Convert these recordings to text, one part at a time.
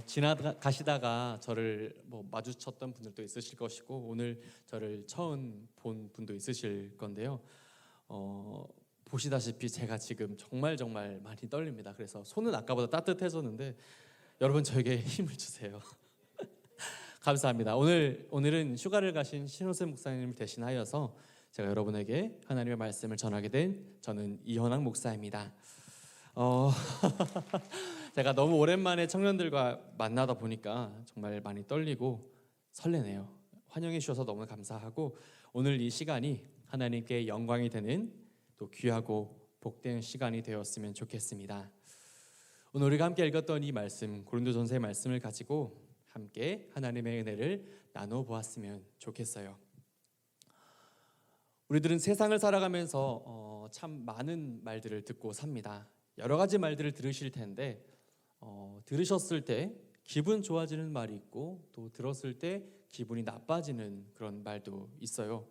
지나가시다가 저를 마주쳤던 분들도 있으실 것이고 오늘 저를 처음 본 분도 있으실 건데요. 보시다시피 제가 지금 정말 많이 떨립니다. 그래서 손은 아까보다 따뜻해졌는데 여러분 저에게 힘을 주세요. 감사합니다. 오늘은 휴가를 가신 신호세 목사님을 대신하여서 제가 여러분에게 하나님의 말씀을 전하게 된 저는 이현학 목사입니다. 제가 너무 오랜만에 청년들과 만나다 보니까 정말 많이 떨리고 설레네요. 환영해 주셔서 너무 감사하고 오늘 이 시간이 하나님께 영광이 되는 또 귀하고 복된 시간이 되었으면 좋겠습니다. 오늘 우리가 함께 읽었던 이 말씀, 고린도전서의 말씀을 가지고 함께 하나님의 은혜를 나눠 보았으면 좋겠어요. 우리들은 세상을 살아가면서 참 많은 말들을 듣고 삽니다. 여러 가지 말들을 들으실 텐데 들으셨을 때 기분 좋아지는 말이 있고 또 들었을 때 기분이 나빠지는 그런 말도 있어요.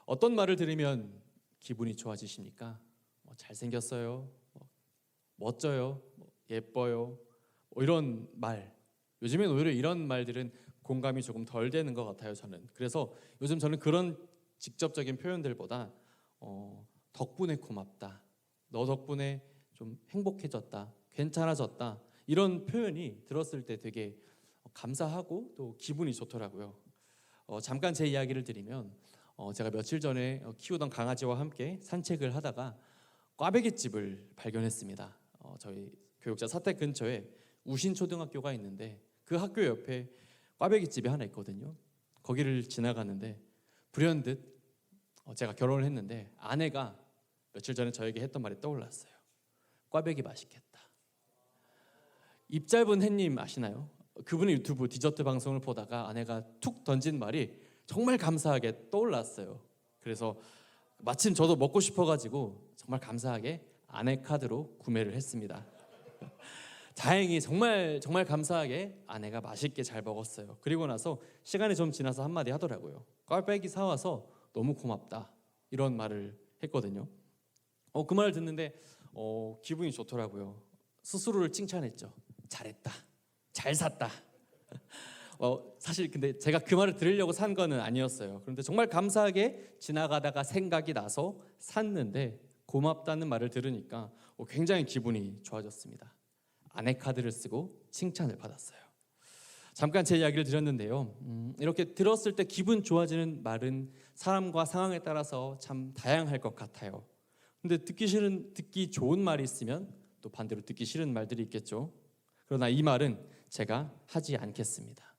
어떤 말을 들으면 기분이 좋아지십니까? 잘생겼어요, 멋져요, 예뻐요, 이런 말. 요즘엔 오히려 이런 말들은 공감이 조금 덜 되는 것 같아요, 저는. 그래서 요즘 저는 그런 직접적인 표현들보다 덕분에 고맙다, 너 덕분에 좀 행복해졌다, 괜찮아졌다, 이런 표현이 들었을 때 되게 감사하고 또 기분이 좋더라고요. 잠깐 제 이야기를 드리면 제가 며칠 전에 키우던 강아지와 함께 산책을 하다가 꽈배기집을 발견했습니다. 저희 교육자 사택 근처에 우신초등학교가 있는데 그 학교 옆에 꽈배기집이 하나 있거든요. 거기를 지나가는데 불현듯 제가 결혼을 했는데 아내가 며칠 전에 저에게 했던 말이 떠올랐어요. 꽈배기 맛있겠다. 입 짧은 햇님 아시나요? 그분의 유튜브 디저트 방송을 보다가 아내가 툭 던진 말이 정말 감사하게 떠올랐어요. 그래서 마침 저도 먹고 싶어가지고 정말 감사하게 아내 카드로 구매를 했습니다. 다행히 정말 감사하게 아내가 맛있게 잘 먹었어요. 그리고 나서 시간이 좀 지나서 한마디 하더라고요. 꽈배기 사와서 너무 고맙다, 이런 말을 했거든요. 그 말을 듣는데 기분이 좋더라고요. 스스로를 칭찬했죠. 잘했다, 잘 샀다. 사실 근데 제가 그 말을 들으려고 산 거는 아니었어요. 그런데 정말 감사하게 지나가다가 생각이 나서 샀는데 고맙다는 말을 들으니까 굉장히 기분이 좋아졌습니다. 아내 카드를 쓰고 칭찬을 받았어요. 잠깐 제 이야기를 드렸는데요. 이렇게 들었을 때 기분 좋아지는 말은 사람과 상황에 따라서 참 다양할 것 같아요. 근데 듣기 좋은 말이 있으면 또 반대로 듣기 싫은 말들이 있겠죠. 그러나 이 말은 제가 하지 않겠습니다.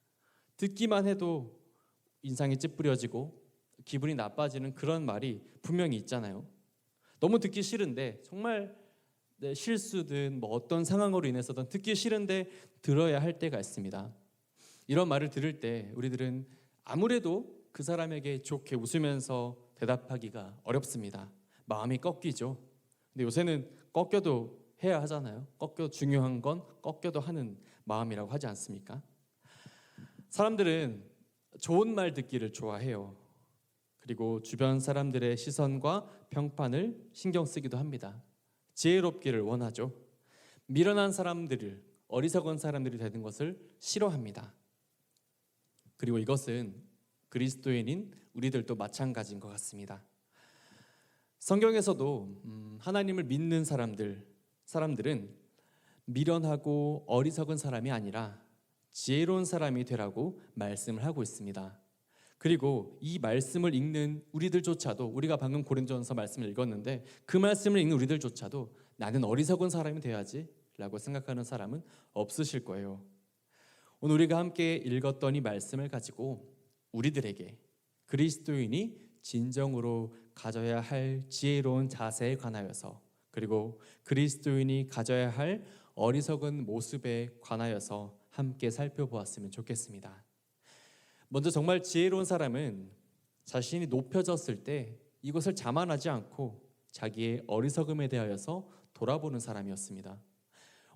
듣기만 해도 인상이 찌푸려지고 기분이 나빠지는 그런 말이 분명히 있잖아요. 너무 듣기 싫은데 정말 실수든 어떤 상황으로 인해서든 듣기 싫은데 들어야 할 때가 있습니다. 이런 말을 들을 때 우리들은 아무래도 그 사람에게 좋게 웃으면서 대답하기가 어렵습니다. 마음이 꺾이죠. 근데 요새는 꺾여도 해야 하잖아요. 중요한 건 꺾여도 하는 마음이라고 하지 않습니까? 사람들은 좋은 말 듣기를 좋아해요. 그리고 주변 사람들의 시선과 평판을 신경 쓰기도 합니다. 지혜롭기를 원하죠. 미련한 사람들을, 어리석은 사람들이 되는 것을 싫어합니다. 그리고 이것은 그리스도인인 우리들도 마찬가지인 것 같습니다. 성경에서도 하나님을 믿는 사람들은 미련하고 어리석은 사람이 아니라 지혜로운 사람이 되라고 말씀을 하고 있습니다. 그리고 이 말씀을 읽는 우리들조차도, 우리가 방금 고린도전서 말씀을 읽었는데 그 말씀을 읽는 우리들조차도 나는 어리석은 사람이 돼야지 라고 생각하는 사람은 없으실 거예요. 오늘 우리가 함께 읽었던 이 말씀을 가지고 우리들에게 그리스도인이 진정으로 가져야 할 지혜로운 자세에 관하여서, 그리고 그리스도인이 가져야 할 어리석은 모습에 관하여서 함께 살펴보았으면 좋겠습니다. 먼저 정말 지혜로운 사람은 자신이 높여졌을 때 이것을 자만하지 않고 자기의 어리석음에 대하여서 돌아보는 사람이었습니다.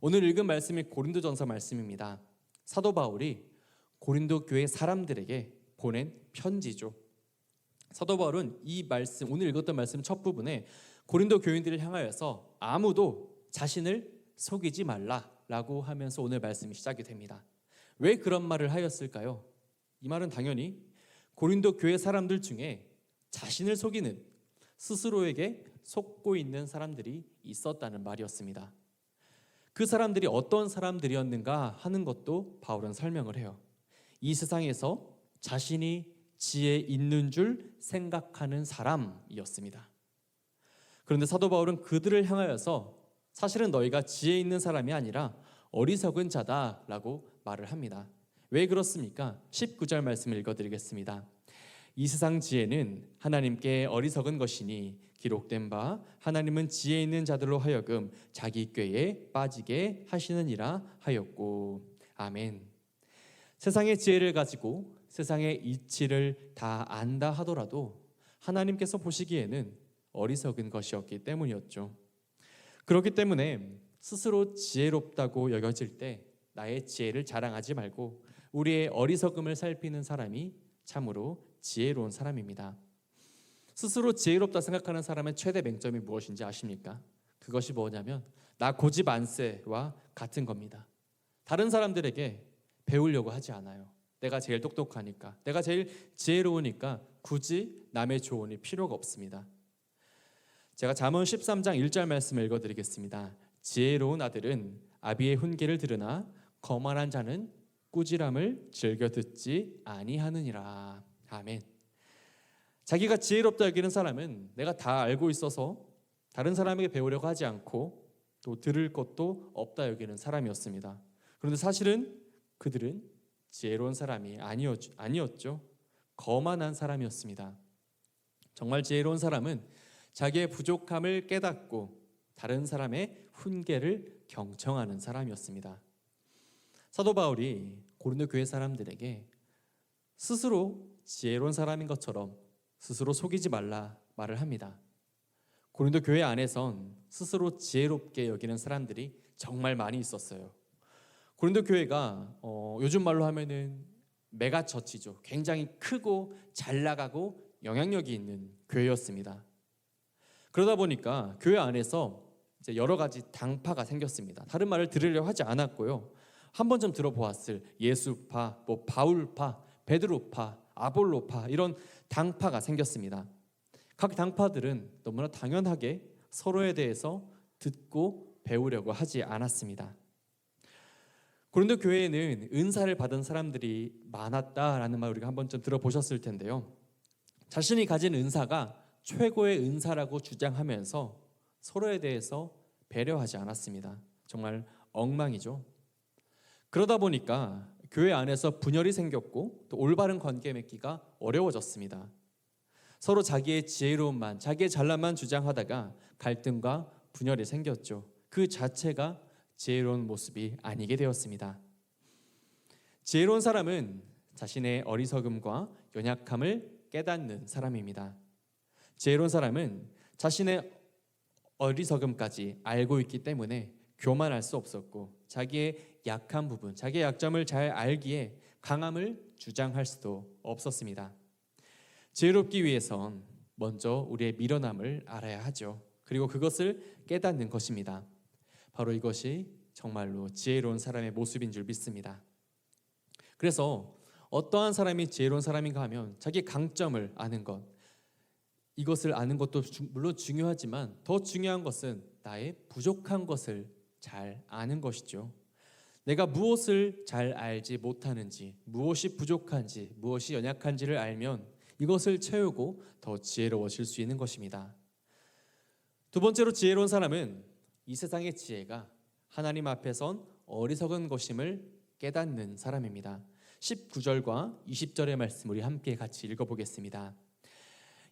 오늘 읽은 말씀이 고린도전서 말씀입니다. 사도 바울이 고린도 교회 사람들에게 보낸 편지죠. 사도 바울은 이 말씀, 오늘 읽었던 말씀 첫 부분에 고린도 교인들을 향하여서 아무도 자신을 속이지 말라, 라고 하면서 오늘 말씀이 시작이 됩니다. 왜 그런 말을 하였을까요? 이 말은 당연히 고린도 교회 사람들 중에 자신을 속이는, 스스로에게 속고 있는 사람들이 있었다는 말이었습니다. 그 사람들이 어떤 사람들이었는가 하는 것도 바울은 설명을 해요. 이 세상에서 자신이 지혜 있는 줄 생각하는 사람이었습니다. 그런데 사도 바울은 그들을 향하여서 사실은 너희가 지혜 있는 사람이 아니라 어리석은 자다라고 말을 합니다. 왜 그렇습니까? 19절 말씀을 읽어드리겠습니다. 이 세상 지혜는 하나님께 어리석은 것이니 기록된 바 하나님은 지혜 있는 자들로 하여금 자기 꾀에 빠지게 하시느니라 하였고. 아멘. 세상의 지혜를 가지고 세상의 이치를 다 안다 하더라도 하나님께서 보시기에는 어리석은 것이었기 때문이었죠. 그렇기 때문에 스스로 지혜롭다고 여겨질 때 나의 지혜를 자랑하지 말고 우리의 어리석음을 살피는 사람이 참으로 지혜로운 사람입니다. 스스로 지혜롭다 생각하는 사람의 최대 맹점이 무엇인지 아십니까? 그것이 뭐냐면 나 고집 안세와 같은 겁니다. 다른 사람들에게 배우려고 하지 않아요. 내가 제일 똑똑하니까, 내가 제일 지혜로우니까 굳이 남의 조언이 필요가 없습니다. 제가 잠언 13장 1절 말씀을 읽어드리겠습니다. 지혜로운 아들은 아비의 훈계를 들으나 거만한 자는 꾸지람을 즐겨 듣지 아니하느니라. 아멘. 자기가 지혜롭다 여기는 사람은 내가 다 알고 있어서 다른 사람에게 배우려고 하지 않고 또 들을 것도 없다 여기는 사람이었습니다. 그런데 사실은 그들은 지혜로운 사람이 아니었죠. 거만한 사람이었습니다. 정말 지혜로운 사람은 자기의 부족함을 깨닫고 다른 사람의 훈계를 경청하는 사람이었습니다. 사도 바울이 고린도 교회 사람들에게 스스로 지혜로운 사람인 것처럼 스스로 속이지 말라 말을 합니다. 고린도 교회 안에선 스스로 지혜롭게 여기는 사람들이 정말 많이 있었어요. 고린도 교회가 요즘 말로 하면은 메가처치죠. 굉장히 크고 잘 나가고 영향력이 있는 교회였습니다. 그러다 보니까 교회 안에서 이제 여러 가지 당파가 생겼습니다. 다른 말을 들으려고 하지 않았고요. 한 번쯤 들어보았을 예수파, 바울파, 베드로파, 아볼로파 이런 당파가 생겼습니다. 각 당파들은 너무나 당연하게 서로에 대해서 듣고 배우려고 하지 않았습니다. 고린도 교회에는 은사를 받은 사람들이 많았다라는 말 우리가 한 번쯤 들어보셨을 텐데요. 자신이 가진 은사가 최고의 은사라고 주장하면서 서로에 대해서 배려하지 않았습니다. 정말 엉망이죠. 그러다 보니까 교회 안에서 분열이 생겼고 또 올바른 관계 맺기가 어려워졌습니다. 서로 자기의 지혜로움만, 자기의 잘남만 주장하다가 갈등과 분열이 생겼죠. 그 자체가 지혜로운 모습이 아니게 되었습니다. 지혜로운 사람은 자신의 어리석음과 연약함을 깨닫는 사람입니다. 지혜로운 사람은 자신의 어리석음까지 알고 있기 때문에 교만할 수 없었고 자기의 약한 부분, 자기의 약점을 잘 알기에 강함을 주장할 수도 없었습니다. 지혜롭기 위해선 먼저 우리의 미련함을 알아야 하죠. 그리고 그것을 깨닫는 것입니다. 바로 이것이 정말로 지혜로운 사람의 모습인 줄 믿습니다. 그래서 어떠한 사람이 지혜로운 사람인가 하면 자기 강점을 아는 것, 이것을 아는 것도 물론 중요하지만 더 중요한 것은 나의 부족한 것을 잘 아는 것이죠. 내가 무엇을 잘 알지 못하는지, 무엇이 부족한지, 무엇이 연약한지를 알면 이것을 채우고 더 지혜로워질 수 있는 것입니다. 두 번째로 지혜로운 사람은 이 세상의 지혜가 하나님 앞에선 어리석은 것임을 깨닫는 사람입니다. 19절과 20절의 말씀 우리 함께 같이 읽어보겠습니다.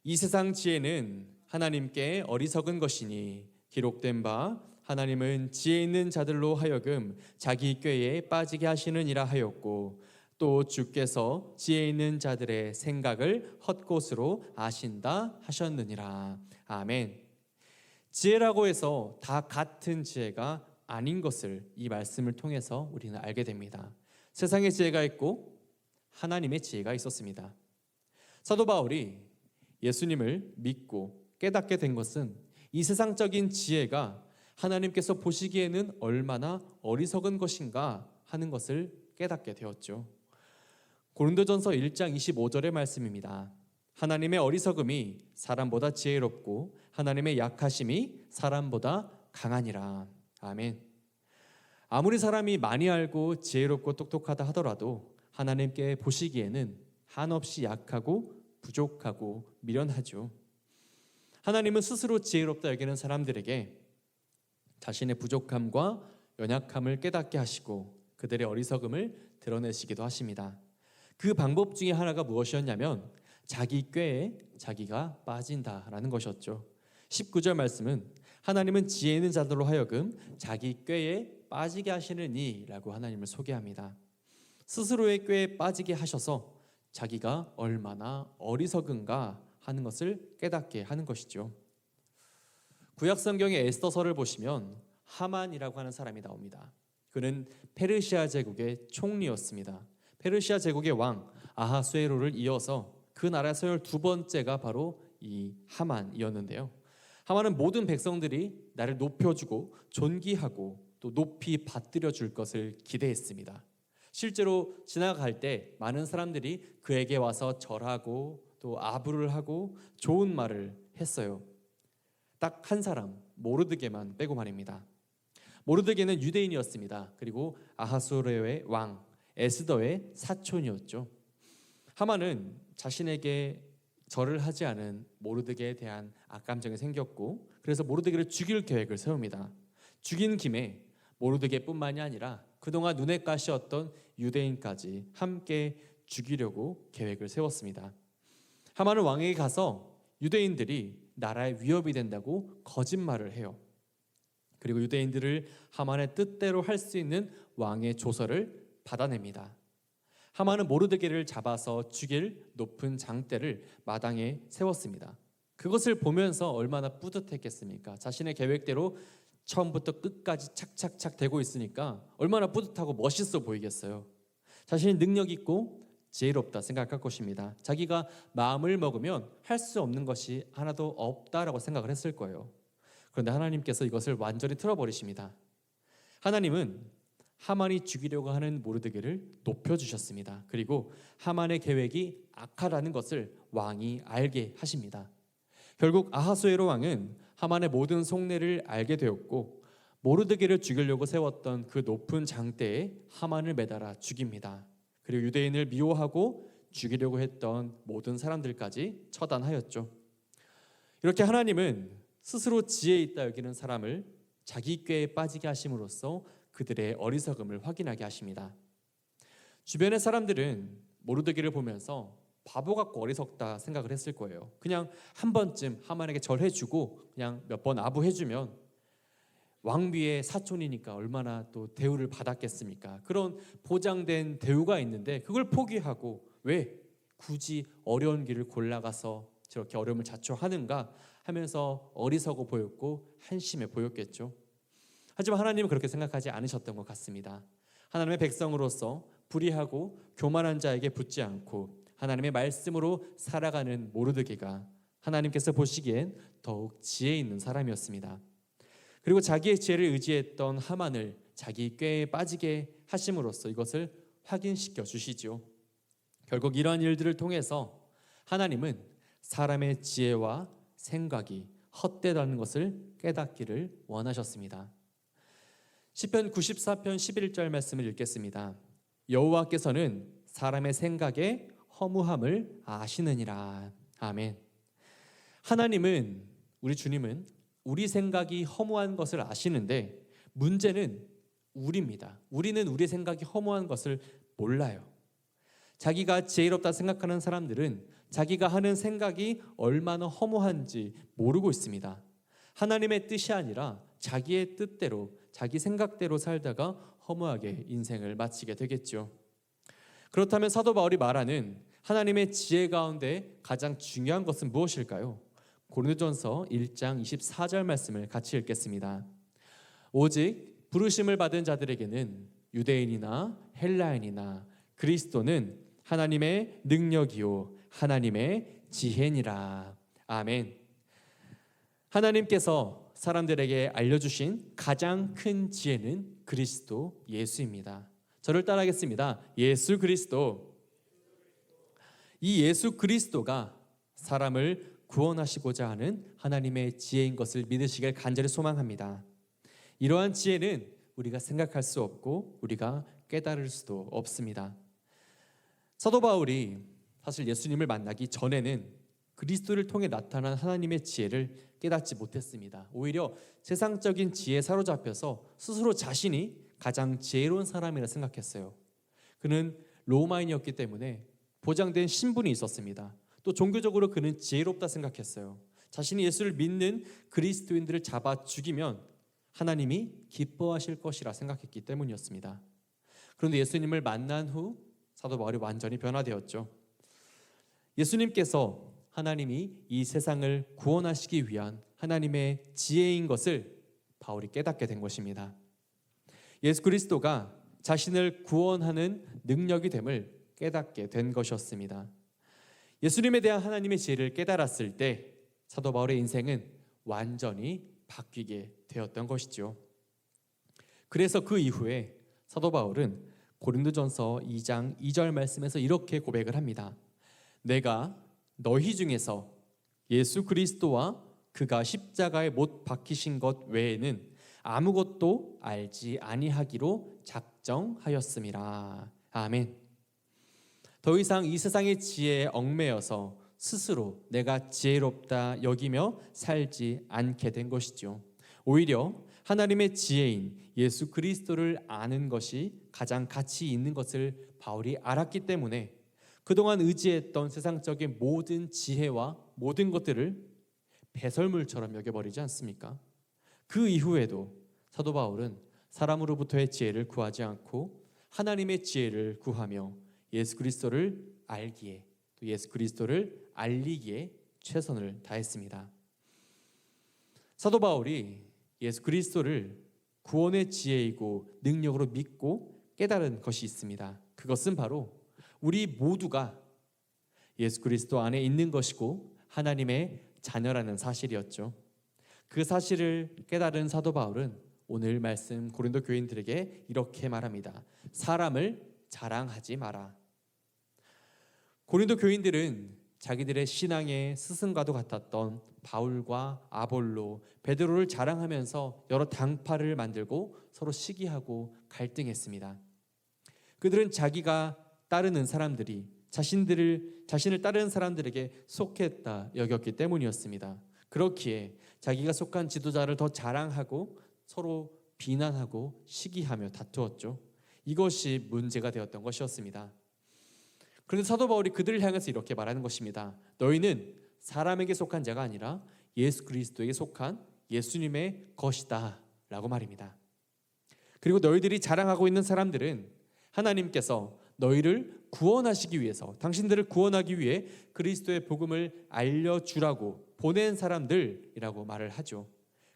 이 세상 지혜는 하나님께 어리석은 것이니 기록된 바 하나님은 지혜 있는 자들로 하여금 자기 꾀에 빠지게 하시느니라 하였고 또 주께서 지혜 있는 자들의 생각을 헛것으로 아신다 하셨느니라. 아멘. 지혜라고 해서 다 같은 지혜가 아닌 것을 이 말씀을 통해서 우리는 알게 됩니다. 세상의 지혜가 있고 하나님의 지혜가 있었습니다. 사도 바울이 예수님을 믿고 깨닫게 된 것은 이 세상적인 지혜가 하나님께서 보시기에는 얼마나 어리석은 것인가 하는 것을 깨닫게 되었죠. 고린도전서 1장 25절의 말씀입니다. 하나님의 어리석음이 사람보다 지혜롭고 하나님의 약하심이 사람보다 강하니라. 아멘. 아무리 사람이 많이 알고 지혜롭고 똑똑하다 하더라도 하나님께 보시기에는 한없이 약하고 부족하고 미련하죠. 하나님은 스스로 지혜롭다 여기는 사람들에게 자신의 부족함과 연약함을 깨닫게 하시고 그들의 어리석음을 드러내시기도 하십니다. 그 방법 중에 하나가 무엇이었냐면 자기 꾀에 자기가 빠진다라는 것이었죠. 19절 말씀은 하나님은 지혜 있는 자들로 하여금 자기 꾀에 빠지게 하시느니 라고 하나님을 소개합니다. 스스로의 꾀에 빠지게 하셔서 자기가 얼마나 어리석은가 하는 것을 깨닫게 하는 것이죠. 구약 성경의 에스더서를 보시면 하만이라고 하는 사람이 나옵니다. 그는 페르시아 제국의 총리였습니다. 페르시아 제국의 왕 아하수에로를 이어서 그 나라의 서열 두 번째가 바로 이 하만이었는데요. 하만은 모든 백성들이 나를 높여주고 존귀하고 또 높이 받들여 줄 것을 기대했습니다. 실제로 지나갈 때 많은 사람들이 그에게 와서 절하고 또 아부를 하고 좋은 말을 했어요. 딱 한 사람 모르드게만 빼고 말입니다. 모르드게는 유대인이었습니다. 그리고 아하수에로의 왕 에스더의 사촌이었죠. 하만은 자신에게 절을 하지 않은 모르드게에 대한 악감정이 생겼고 그래서 모르드게를 죽일 계획을 세웁니다. 죽인 김에 모르드게뿐만이 아니라 그동안 눈에 가시였던 유대인까지 함께 죽이려고 계획을 세웠습니다. 하만은 왕에게 가서 유대인들이 나라의 위협이 된다고 거짓말을 해요. 그리고 유대인들을 하만의 뜻대로 할 수 있는 왕의 조서를 받아냅니다. 하만은 모르드게를 잡아서 죽일 높은 장대를 마당에 세웠습니다. 그것을 보면서 얼마나 뿌듯했겠습니까? 자신의 계획대로 처음부터 끝까지 착착착 되고 있으니까 얼마나 뿌듯하고 멋있어 보이겠어요. 자신이 능력 있고 지혜롭다 생각할 것입니다. 자기가 마음을 먹으면 할 수 없는 것이 하나도 없다라고 생각을 했을 거예요. 그런데 하나님께서 이것을 완전히 틀어버리십니다. 하나님은 하만이 죽이려고 하는 모르드게를 높여주셨습니다. 그리고 하만의 계획이 악하다는 것을 왕이 알게 하십니다. 결국 아하수에로 왕은 하만의 모든 속내를 알게 되었고 모르드게를 죽이려고 세웠던 그 높은 장대에 하만을 매달아 죽입니다. 그리고 유대인을 미워하고 죽이려고 했던 모든 사람들까지 처단하였죠. 이렇게 하나님은 스스로 지혜 있다 여기는 사람을 자기 꾀에 빠지게 하심으로써 그들의 어리석음을 확인하게 하십니다. 주변의 사람들은 모르드게를 보면서 바보 같고 어리석다 생각을 했을 거예요. 그냥 한 번쯤 하만에게 절해주고 그냥 몇 번 아부해주면 왕비의 사촌이니까 얼마나 또 대우를 받았겠습니까? 그런 보장된 대우가 있는데 그걸 포기하고 왜 굳이 어려운 길을 골라가서 저렇게 어려움을 자초하는가 하면서 어리석어 보였고 한심해 보였겠죠. 하지만 하나님은 그렇게 생각하지 않으셨던 것 같습니다. 하나님의 백성으로서 불의하고 교만한 자에게 붙지 않고 하나님의 말씀으로 살아가는 모르드게가 하나님께서 보시기엔 더욱 지혜 있는 사람이었습니다. 그리고 자기의 지혜를 의지했던 하만을 자기 꾀에 빠지게 하심으로써 이것을 확인시켜 주시죠. 결국 이러한 일들을 통해서 하나님은 사람의 지혜와 생각이 헛되다는 것을 깨닫기를 원하셨습니다. 시편 94편 11절 말씀을 읽겠습니다. 여호와께서는 사람의 생각에 허무함을 아시느니라. 아멘. 하나님은, 우리 주님은 우리 생각이 허무한 것을 아시는데 문제는 우리입니다. 우리는 우리 생각이 허무한 것을 몰라요. 자기가 지혜롭다 생각하는 사람들은 자기가 하는 생각이 얼마나 허무한지 모르고 있습니다. 하나님의 뜻이 아니라 자기의 뜻대로 자기 생각대로 살다가 허무하게 인생을 마치게 되겠죠. 그렇다면 사도 바울이 말하는 하나님의 지혜 가운데 가장 중요한 것은 무엇일까요? 고린도전서 1장 24절 말씀을 같이 읽겠습니다. 오직 부르심을 받은 자들에게는 유대인이나 헬라인이나 그리스도는 하나님의 능력이요 하나님의 지혜니라. 아멘. 하나님께서 사람들에게 알려주신 가장 큰 지혜는 그리스도 예수입니다. 저를 따라하겠습니다. 예수 그리스도. 이 예수 그리스도가 사람을 구원하시고자 하는 하나님의 지혜인 것을 믿으시길 간절히 소망합니다. 이러한 지혜는 우리가 생각할 수 없고 우리가 깨달을 수도 없습니다. 사도 바울이 사실 예수님을 만나기 전에는 그리스도를 통해 나타난 하나님의 지혜를 깨닫지 못했습니다. 오히려 세상적인 지혜에 사로잡혀서 스스로 자신이 가장 지혜로운 사람이라 생각했어요. 그는 로마인이었기 때문에 보장된 신분이 있었습니다. 또 종교적으로 그는 지혜롭다 생각했어요. 자신이 예수를 믿는 그리스도인들을 잡아 죽이면 하나님이 기뻐하실 것이라 생각했기 때문이었습니다. 그런데 예수님을 만난 후 사도 바울이 완전히 변화되었죠. 예수님께서 하나님이 이 세상을 구원하시기 위한 하나님의 지혜인 것을 바울이 깨닫게 된 것입니다. 예수 그리스도가 자신을 구원하는 능력이 됨을 깨닫게 된 것이었습니다. 예수님에 대한 하나님의 지혜를 깨달았을 때 사도 바울의 인생은 완전히 바뀌게 되었던 것이죠. 그래서 그 이후에 사도 바울은 고린도전서 2장 2절 말씀에서 이렇게 고백을 합니다. 내가 너희 중에서 예수 그리스도와 그가 십자가에 못 박히신 것 외에는 아무것도 알지 아니하기로 작정하였음이라. 아멘. 더 이상 이 세상의 지혜에 얽매여서 스스로 내가 지혜롭다 여기며 살지 않게 된 것이죠. 오히려 하나님의 지혜인 예수 그리스도를 아는 것이 가장 가치 있는 것을 바울이 알았기 때문에 그동안 의지했던 세상적인 모든 지혜와 모든 것들을 배설물처럼 여겨버리지 않습니까? 그 이후에도 사도 바울은 사람으로부터의 지혜를 구하지 않고 하나님의 지혜를 구하며 예수 그리스도를 알기에 또 예수 그리스도를 알리기에 최선을 다했습니다. 사도 바울이 예수 그리스도를 구원의 지혜이고 능력으로 믿고 깨달은 것이 있습니다. 그것은 바로 우리 모두가 예수 그리스도 안에 있는 것이고 하나님의 자녀라는 사실이었죠. 그 사실을 깨달은 사도 바울은 오늘 말씀 고린도 교인들에게 이렇게 말합니다. 사람을 자랑하지 마라. 고린도 교인들은 자기들의 신앙의 스승과도 같았던 바울과 아볼로, 베드로를 자랑하면서 여러 당파를 만들고 서로 시기하고 갈등했습니다. 그들은 자기가 따르는 사람들이 자신을 따르는 사람들에게 속했다 여겼기 때문이었습니다. 그렇기에 자기가 속한 지도자를 더 자랑하고 서로 비난하고 시기하며 다투었죠. 이것이 문제가 되었던 것이었습니다. 그런데 사도 바울이 그들을 향해서 이렇게 말하는 것입니다. 너희는 사람에게 속한 자가 아니라 예수 그리스도에게 속한 예수님의 것이다 라고 말입니다. 그리고 너희들이 자랑하고 있는 사람들은 하나님께서 너희를 구원하시기 위해서, 당신들을 구원하기 위해 그리스도의 복음을 알려주라고 보낸 사람들이라고 말을 하죠.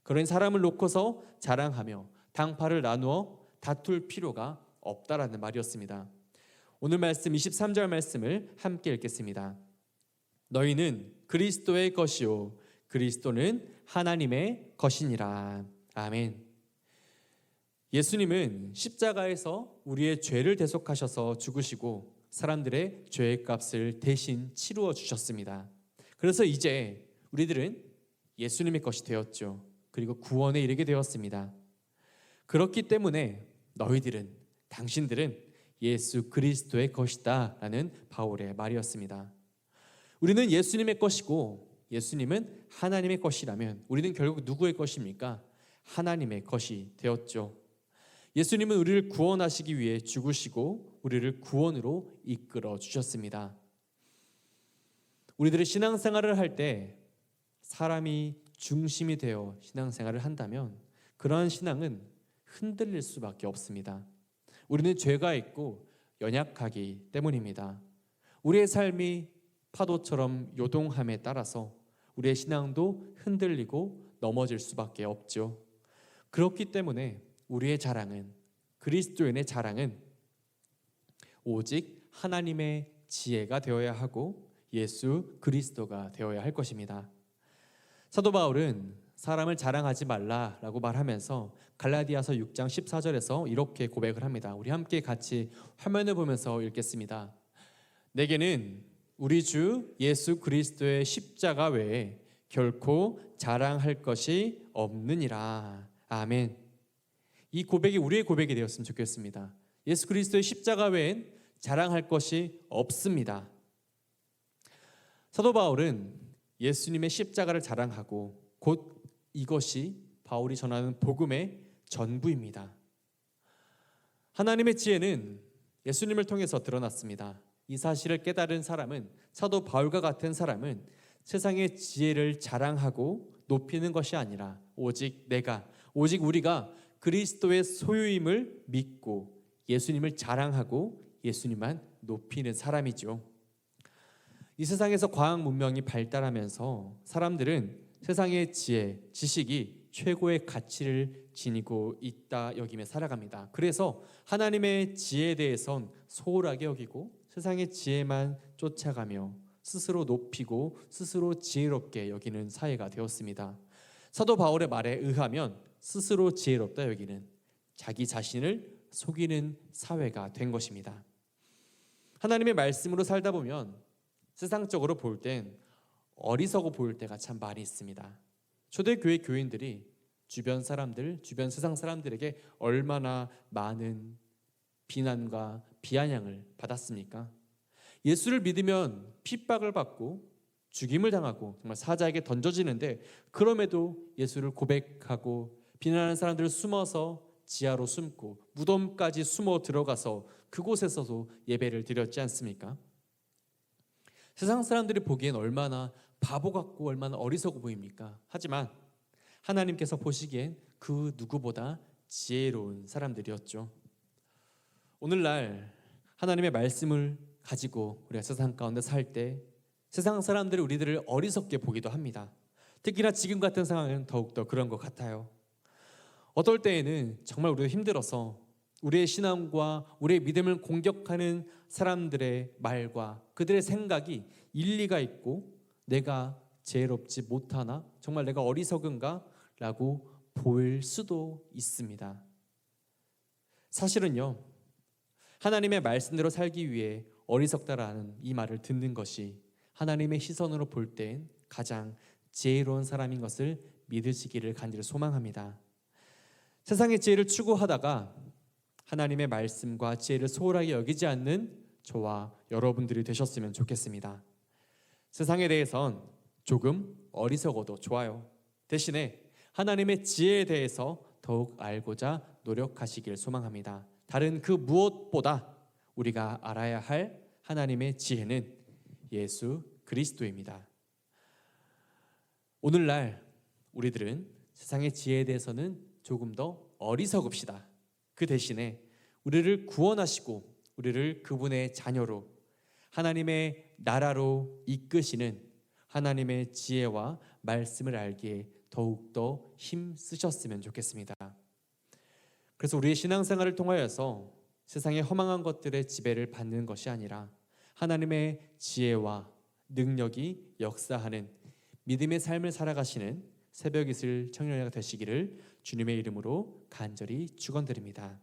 그런 사람을 놓고서 자랑하며 당파를 나누어 다툴 필요가 없다라는 말이었습니다. 오늘 말씀 23절 말씀을 함께 읽겠습니다. 너희는 그리스도의 것이요 그리스도는 하나님의 것이니라. 아멘. 예수님은 십자가에서 우리의 죄를 대속하셔서 죽으시고 사람들의 죄의 값을 대신 치루어 주셨습니다. 그래서 이제 우리들은 예수님의 것이 되었죠. 그리고 구원에 이르게 되었습니다. 그렇기 때문에 너희들은, 당신들은 예수 그리스도의 것이다 라는 바울의 말이었습니다. 우리는 예수님의 것이고 예수님은 하나님의 것이라면 우리는 결국 누구의 것입니까? 하나님의 것이 되었죠. 예수님은 우리를 구원하시기 위해 죽으시고 우리를 구원으로 이끌어 주셨습니다. 우리들의 신앙생활을 할 때 사람이 중심이 되어 신앙생활을 한다면 그러한 신앙은 흔들릴 수밖에 없습니다. 우리는 죄가 있고 연약하기 때문입니다. 우리의 삶이 파도처럼 요동함에 따라서 우리의 신앙도 흔들리고 넘어질 수밖에 없죠. 그렇기 때문에 우리의 자랑은, 그리스도인의 자랑은 오직 하나님의 지혜가 되어야 하고 예수 그리스도가 되어야 할 것입니다. 사도 바울은 사람을 자랑하지 말라라고 말하면서 갈라디아서 6장 14절에서 이렇게 고백을 합니다. 우리 함께 같이 화면을 보면서 읽겠습니다. 내게는 우리 주 예수 그리스도의 십자가 외에 결코 자랑할 것이 없느니라. 아멘. 이 고백이 우리의 고백이 되었으면 좋겠습니다. 예수 그리스도의 십자가 외엔 자랑할 것이 없습니다. 사도 바울은 예수님의 십자가를 자랑하고 곧 이것이 바울이 전하는 복음의 전부입니다. 하나님의 지혜는 예수님을 통해서 드러났습니다. 이 사실을 깨달은 사람은, 사도 바울과 같은 사람은 세상의 지혜를 자랑하고 높이는 것이 아니라 오직 우리가 그리스도의 소유임을 믿고 예수님을 자랑하고 예수님만 높이는 사람이죠. 이 세상에서 과학 문명이 발달하면서 사람들은 세상의 지혜, 지식이 최고의 가치를 지니고 있다 여기며 살아갑니다. 그래서 하나님의 지혜에 대해선 소홀하게 여기고 세상의 지혜만 쫓아가며 스스로 높이고 스스로 지혜롭게 여기는 사회가 되었습니다. 사도 바울의 말에 의하면 스스로 지혜롭다 여기는 자기 자신을 속이는 사회가 된 것입니다. 하나님의 말씀으로 살다 보면 세상적으로 볼 땐 어리석어 보일 때가 참 많이 있습니다. 초대교회 교인들이 주변 사람들, 주변 세상 사람들에게 얼마나 많은 비난과 비아냥을 받았습니까? 예수를 믿으면 핍박을 받고 죽임을 당하고 정말 사자에게 던져지는데 그럼에도 예수를 고백하고 비난하는 사람들을 숨어서 지하로 숨고 무덤까지 숨어 들어가서 그곳에서도 예배를 드렸지 않습니까? 세상 사람들이 보기엔 얼마나 바보 같고 얼마나 어리석어 보입니까? 하지만 하나님께서 보시기엔 그 누구보다 지혜로운 사람들이었죠. 오늘날 하나님의 말씀을 가지고 우리가 세상 가운데 살 때 세상 사람들이 우리들을 어리석게 보기도 합니다. 특히나 지금 같은 상황은 더욱더 그런 것 같아요. 어떨 때에는 정말 우리가 힘들어서 우리의 신앙과 우리의 믿음을 공격하는 사람들의 말과 그들의 생각이 일리가 있고 내가 지혜롭지 못하나? 정말 내가 어리석은가? 라고 보일 수도 있습니다. 사실은요, 하나님의 말씀대로 살기 위해 어리석다라는 이 말을 듣는 것이 하나님의 시선으로 볼 땐 가장 지혜로운 사람인 것을 믿으시기를 간절히 소망합니다. 세상의 지혜를 추구하다가 하나님의 말씀과 지혜를 소홀하게 여기지 않는 저와 여러분들이 되셨으면 좋겠습니다. 세상에 대해선 조금 어리석어도 좋아요. 대신에 하나님의 지혜에 대해서 더욱 알고자 노력하시길 소망합니다. 다른 그 무엇보다 우리가 알아야 할 하나님의 지혜는 예수 그리스도입니다. 오늘날 우리들은 세상의 지혜에 대해서는 조금 더 어리석읍시다. 그 대신에 우리를 구원하시고 우리를 그분의 자녀로 하나님의 나라로 이끄시는 하나님의 지혜와 말씀을 알기에 더욱더 힘쓰셨으면 좋겠습니다. 그래서 우리의 신앙생활을 통하여서 세상의 허망한 것들의 지배를 받는 것이 아니라 하나님의 지혜와 능력이 역사하는 믿음의 삶을 살아가시는 새벽 이슬 청년회가 되시기를 주님의 이름으로 간절히 축원드립니다.